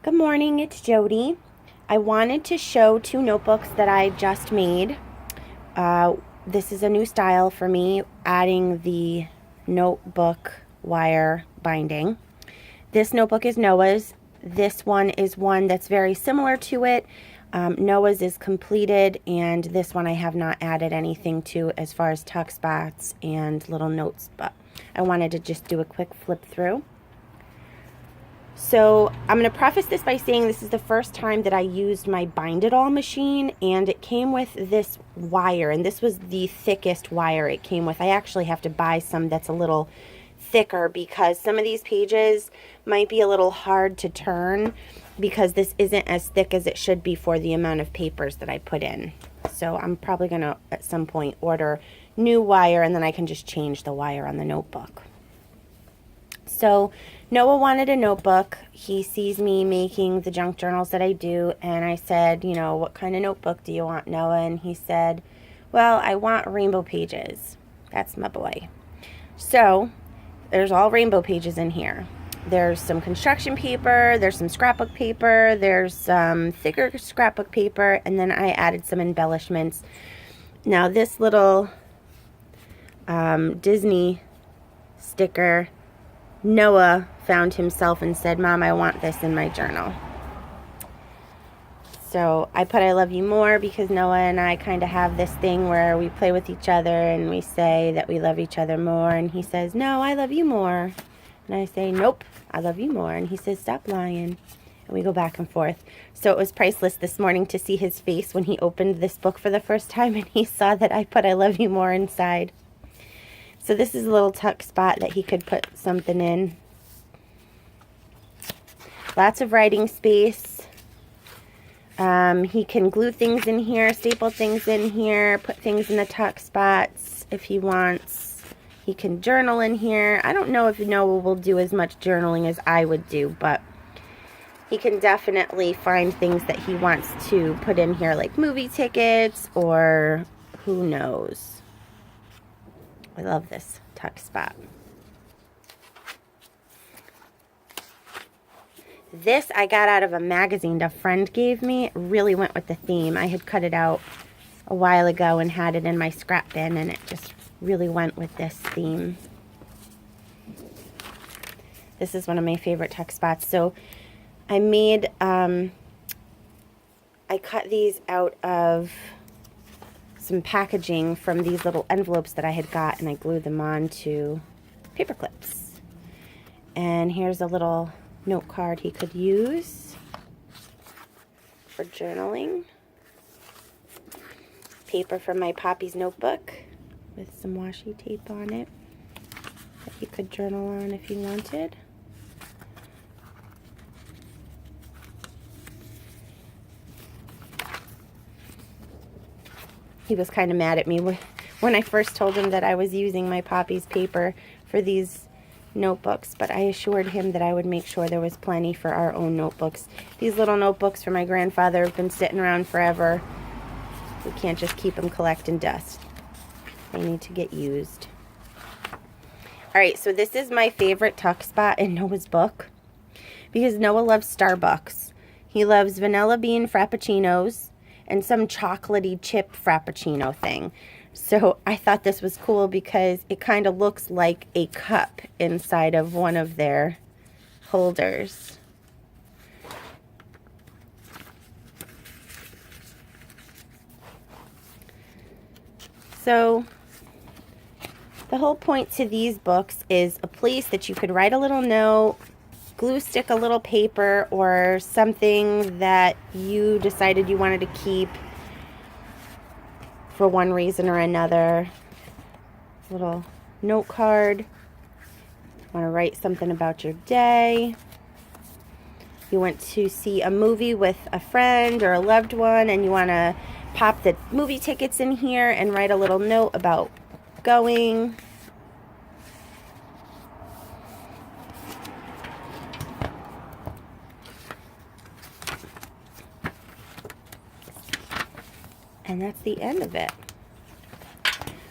Good morning, it's Jody. I wanted to show two notebooks that I just made. This is a new style for me, adding the notebook wire binding. This notebook is Noah's. This one is one that's very similar to it. Noah's is completed, and this one I have not added anything to as far as tuck spots and little notes, but I wanted to just do a quick flip through. So I'm going to preface this by saying this is the first time that I used my Bind It All machine, and it came with this wire, and this was the thickest wire it came with. I actually have to buy some that's a little thicker because some of these pages might be a little hard to turn because this isn't as thick as it should be for the amount of papers that I put in. So I'm probably going to at some point order new wire, and then I can just change the wire on the notebook. So Noah wanted a notebook. He sees me making the junk journals that I do, and I said, you know, what kind of notebook do you want, Noah? And he said, well, I want rainbow pages. That's my boy. So there's all rainbow pages in here. There's some construction paper, there's some scrapbook paper, there's some thicker scrapbook paper, and then I added some embellishments. Now this little Disney sticker, Noah found himself and said, Mom, I want this in my journal. So I put I love you more because Noah and I kind of have this thing where we play with each other and we say that we love each other more. And he says, no, I love you more. And I say, nope, I love you more. And he says, stop lying. And we go back and forth. So it was priceless this morning to see his face when he opened this book for the first time and he saw that I put I love you more inside. So this is a little tuck spot that he could put something in. Lots of writing space. He can glue things in here, staple things in here, put things in the tuck spots if he wants. He can journal in here. I don't know if Noah will do as much journaling as I would do, but he can definitely find things that he wants to put in here, like movie tickets or who knows. I love this tuck spot. This I got out of a magazine a friend gave me. It really went with the theme. I had cut it out a while ago and had it in my scrap bin, and it just really went with this theme. This is one of my favorite tuck spots. So I made, I cut these out of some packaging from these little envelopes that I had got, and I glued them on to paper clips. And here's a little note card he could use for journaling. Paper from my Poppy's notebook with some washi tape on it that you could journal on if you wanted. He was kind of mad at me when I first told him that I was using my Poppy's paper for these notebooks, but I assured him that I would make sure there was plenty for our own notebooks. These little notebooks for my grandfather have been sitting around forever. We can't just keep them collecting dust. They need to get used. Alright, so this is my favorite tuck spot in Noah's book because Noah loves Starbucks. He loves vanilla bean frappuccinos and some chocolatey chip frappuccino thing. So I thought this was cool because it kind of looks like a cup inside of one of their holders. So the whole point to these books is a place that you could write a little note, glue stick a little paper or something that you decided you wanted to keep for one reason or another. Little note card. Want to write something about your day. You went to see a movie with a friend or a loved one and you want to pop the movie tickets in here and write a little note about going. And that's the end of it.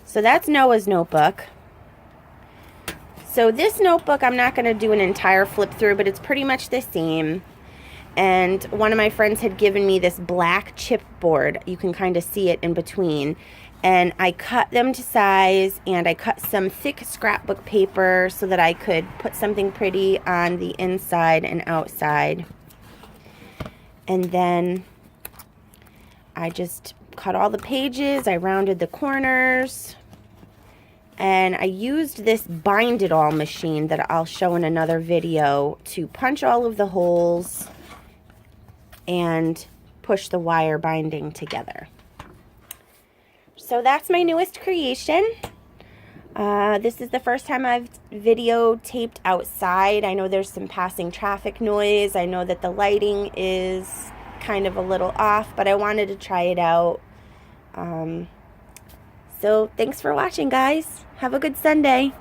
So that's Noah's notebook. So this notebook, I'm not going to do an entire flip through, but it's pretty much the same. And one of my friends had given me this black chipboard. You can kind of see it in between. And I cut them to size, and I cut some thick scrapbook paper so that I could put something pretty on the inside and outside. And then I just cut all the pages, I rounded the corners, and I used this Bind It All machine that I'll show in another video to punch all of the holes and push the wire binding together. So that's my newest creation. This is the first time I've videotaped outside. I know there's some passing traffic noise. I know that the lighting is kind of a little off, but I wanted to try it out. So thanks for watching, guys. Have a good Sunday.